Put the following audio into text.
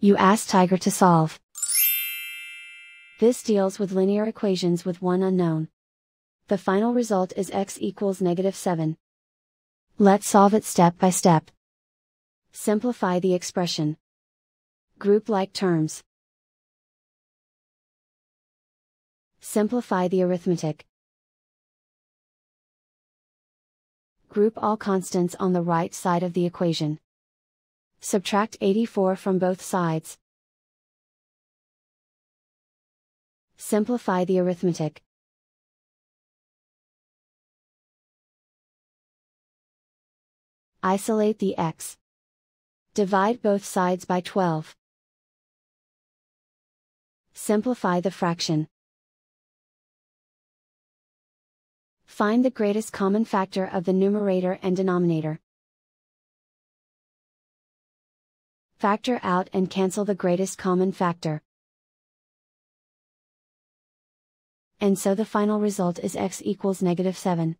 You ask Tiger to solve. This deals with linear equations with one unknown. The final result is x equals -7. Let's solve it step by step. Simplify the expression. Group like terms. Simplify the arithmetic. Group all constants on the right side of the equation. Subtract 84 from both sides. Simplify the arithmetic. Isolate the x. Divide both sides by 12. Simplify the fraction. Find the greatest common factor of the numerator and denominator. Factor out and cancel the greatest common factor. And so the final result is x equals -7.